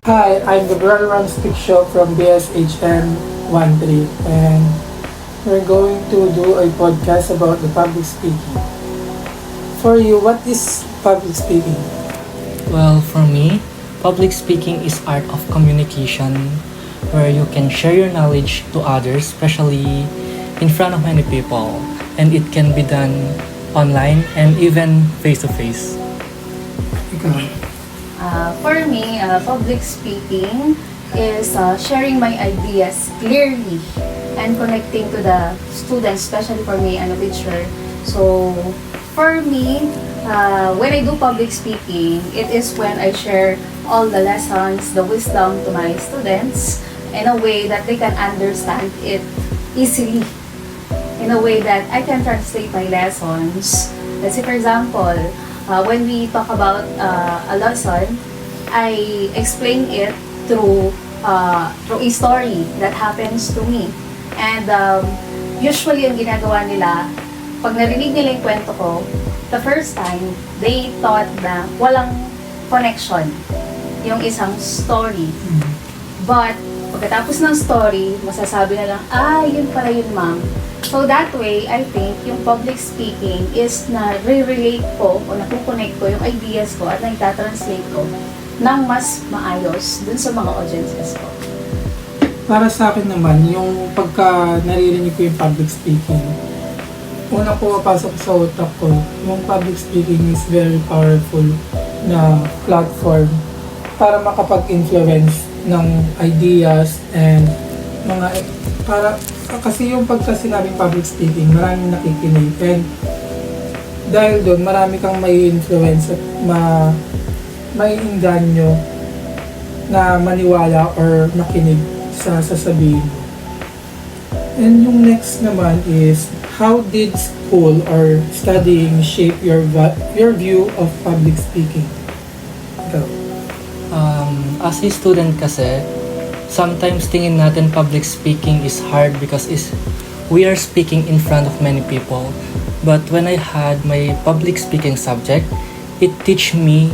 Hi, I'm Gabriel Ramstikshow from BSHM 13, and we're going to do a podcast about the public speaking. For you, what is public speaking? Well, for me, public speaking is art of communication where you can share your knowledge to others, especially in front of many people, and it can be done online and even face to face. Ikaw. For me, public speaking is sharing my ideas clearly and connecting to the students, especially for me, I'm a teacher. So, for me, when I do public speaking, it is when I share all the lessons, the wisdom to my students in a way that they can understand it easily, in a way that I can translate my lessons. Let's say, for example, when we talk about a lesson, I explain it through a story that happens to me. And usually, ang ginagawa nila, pag narinig nila yung kwento ko, the first time, they thought na walang connection yung isang story. But, pagkatapos ng story, masasabi na lang, yun pala yun, ma'am. So that way, I think yung public speaking is na re-relate ko o nakukonect ko yung ideas ko at naitatranslate ko ng mas maayos dun sa mga audiences ko. Para sa akin naman, yung pagka naririnig ko yung public speaking, unang pumapasok sa utak ko, yung public speaking is very powerful na platform para makapag-influence ng ideas and mga kasi yung pagka sinabing public speaking, maraming nakikinig and dahil doon marami kang may influence at may inganyo na maniwala or makinig sa sasabihin mo. And yung next naman is, how did school or studying shape your view of public speaking? Ikaw. As a student kasi, sometimes tingin natin public speaking is hard because we are speaking in front of many people. But when I had my public speaking subject, it teach me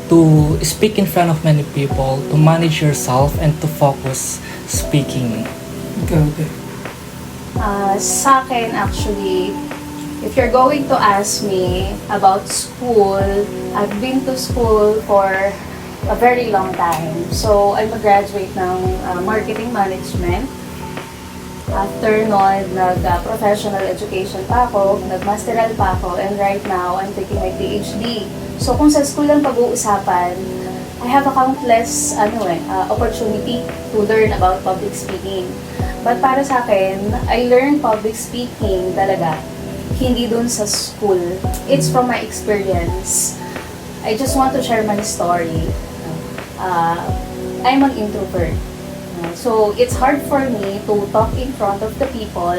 to speak in front of many people, to manage yourself, and to focus speaking. Ikaw, okay. Sa akin, actually, if you're going to ask me about school, I've been to school for a very long time. So, I'm a graduate ng marketing management. After nun, nag-professional education pa ako, nag-masteral pa ako, and right now, I'm taking my PhD. So, kung sa school lang pag-uusapan, I have a countless opportunity to learn about public speaking. But para sa akin, I learned public speaking talaga, hindi dun sa school. It's from my experience. I just want to share my story. I'm an introvert. So, it's hard for me to talk in front of the people,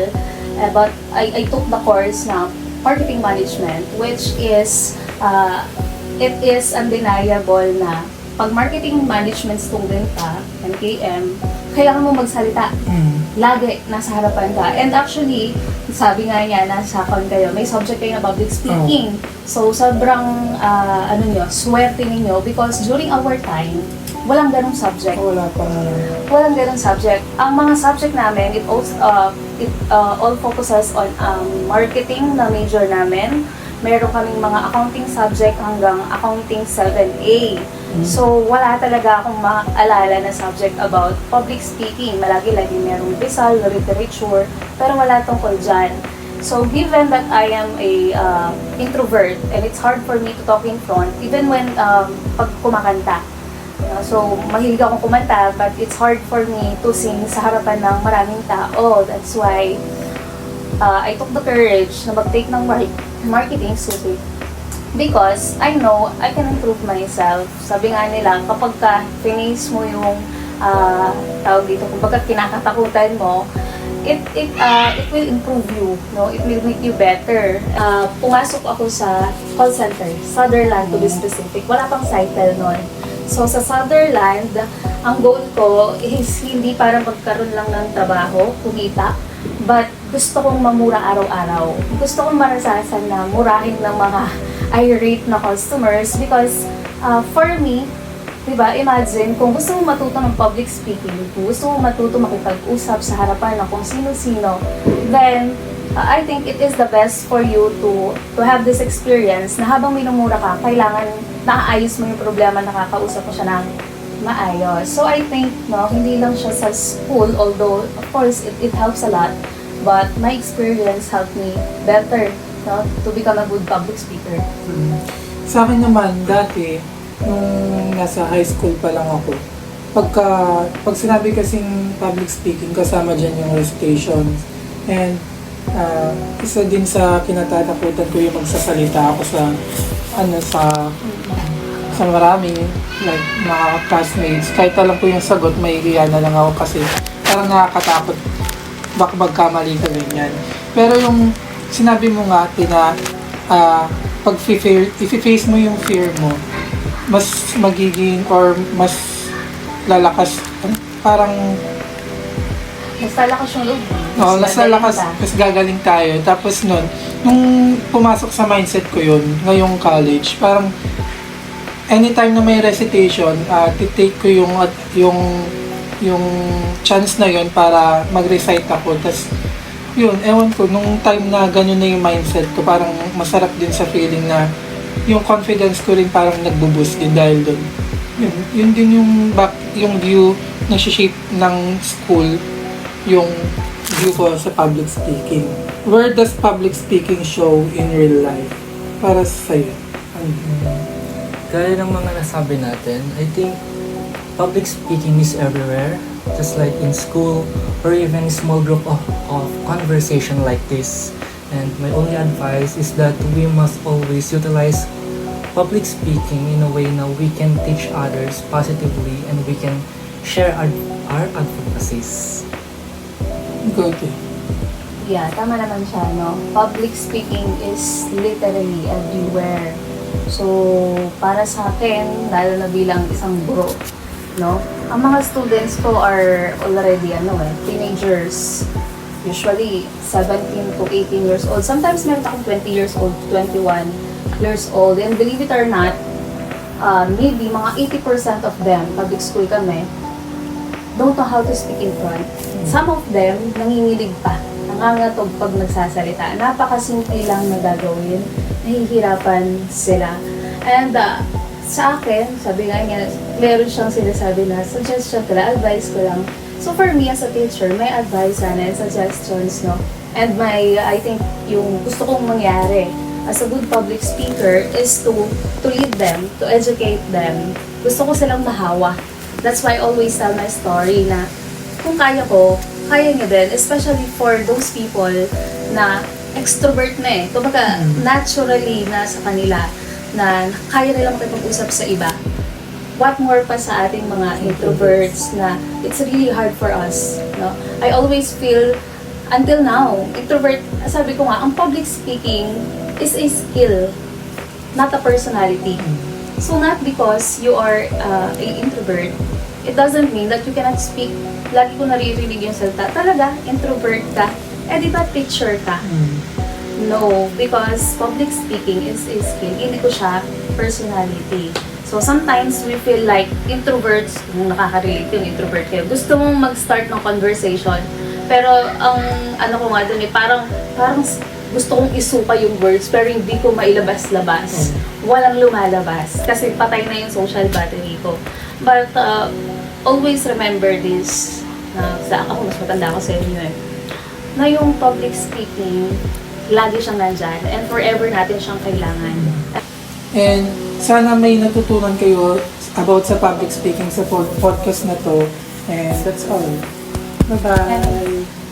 but I took the course na marketing management, which is, it is undeniable na pag marketing management student ka, MKM, kailangan mo magsalita. Lagi, nasa harapan ka. And actually, sabi nga niya, nasa account kayo, may subject kayo na public speaking. So, sobrang, swerte ninyo because during our time, walang ganong subject. Walang ganong subject. Ang mga subject namin, it all focuses on marketing na major namin. Meron kaming mga accounting subject hanggang accounting 7A. So, wala talaga akong maalala na subject about public speaking. Malagi-lagi merong Rizal, literature, pero wala tungkol dyan. So, given that I am a introvert and it's hard for me to talk in front, even when pag kumakanta. So, mahilig akong kumanta, but it's hard for me to sing sa harapan ng maraming tao. That's why I took the courage na mag-take ng marketing student. Because I know I can improve myself. Sabi nga nila, kapag finish mo yung tawag dito, kapag kinakatakutan mo, it will improve you, no? It will make you better. Pumasok ako sa call center, Sutherland to be specific. Wala pang cycle nun. So sa Sutherland, ang goal ko is hindi para magkaroon lang ng trabaho, kumita, but gusto kong mamura araw-araw. Gusto kong marasasan na murahin ng mga irate na customers because for me, Diba, imagine, kung gusto mo matuto ng public speaking, kung gusto mo matuto makipag-usap sa harapan ng kung sino-sino, then, I think it is the best for you to have this experience na habang minumura ka, kailangan naaayos mo yung problema, nakakausap mo siya ng maayos. So, I think, no, hindi lang siya sa school, although, of course, it helps a lot, but my experience helped me better, no, to become a good public speaker. Sa akin naman, dati, nung nasa high school pa lang ako, pag sinabi kasing public speaking, kasama dyan yung recitations. And isa din sa kinatatakutan ko yung magsasalita ako sa marami, like mga classmates. Kahit alam ko yung sagot, may na lang ako kasi parang nakakatakot, baka magkamali ka ganyan. Pero yung sinabi mo nga, na if-face mo yung fear mo, mas magiging or mas lalakas, parang Mas lalakas yung loob. mas lalakas, mas gagaling tayo. Tapos nun, nung pumasok sa mindset ko yun, ngayong college, parang anytime na may recitation, titake ko yung chance na yun para mag-recite ako. Tapos yun, ewan ko, nung time na ganun na yung mindset ko, parang masarap din sa feeling na yung confidence ko rin parang nagbo-boost din dahil doon. Yun din yung view na shape ng school, yung view ko sa public speaking. Where does public speaking show in real life? Para sa'yo. Gaya ng mga nasabi natin, I think public speaking is everywhere, just like in school or even small group of conversation like this. And my only advice is that we must always utilize public speaking in a way na we can teach others positively and we can share our advocacies. Good. Yeah, tama naman siya, no? Public speaking is literally everywhere. So, para sa akin, lalo na bilang isang guro, no? Ang mga students ko are already, teenagers. Usually, 17 to 18 years old. Sometimes meron akong 20 years old, 21 years old. And believe it or not, maybe mga 80% of them, public school kami, don't know how to speak in front. Some of them, nanginginig pa. Nangangatog pag nagsasalita. Napakasimple lang na gagawin. Nahihirapan sila. And sa akin, sabi nga niya, meron siyang sinasabi na suggestion ko lang, advice ko lang. So for me as a teacher, may advice sana and suggestions, no? And I think yung gusto kong mangyari as a good public speaker is to lead them, to educate them. Gusto ko silang mahawa. That's why I always tell my story na kung kaya ko, kaya niyo din, especially for those people na extrovert na eh. Kumbaga, naturally na sa kanila na kaya nilang makipag-usap sa iba. What more pa sa ating mga introverts na it's really hard for us, no? I always feel, until now, introvert, sabi ko nga, ang public speaking is a skill, not a personality. So not because you are a introvert, it doesn't mean that you cannot speak. Lagi ko naririnig yung salita, talaga, introvert ka, di ba teacher ka? No, because public speaking is a skill, hindi ko siya personality. So sometimes we feel like introverts, kung nakaka-relate yung introvert kayo, gusto mong mag-start ng conversation, pero ang ano ko nga dun parang gusto kong isuka yung words pero hindi ko mailabas-labas. Walang lumalabas kasi patay na yung social battery ko. But always remember this, ako mas matanda ako sa inyo na yung public speaking, lagi siyang nandyan and forever natin siyang kailangan. And sana may natutunan kayo about sa public speaking sa podcast na to. And that's all. Bye-bye!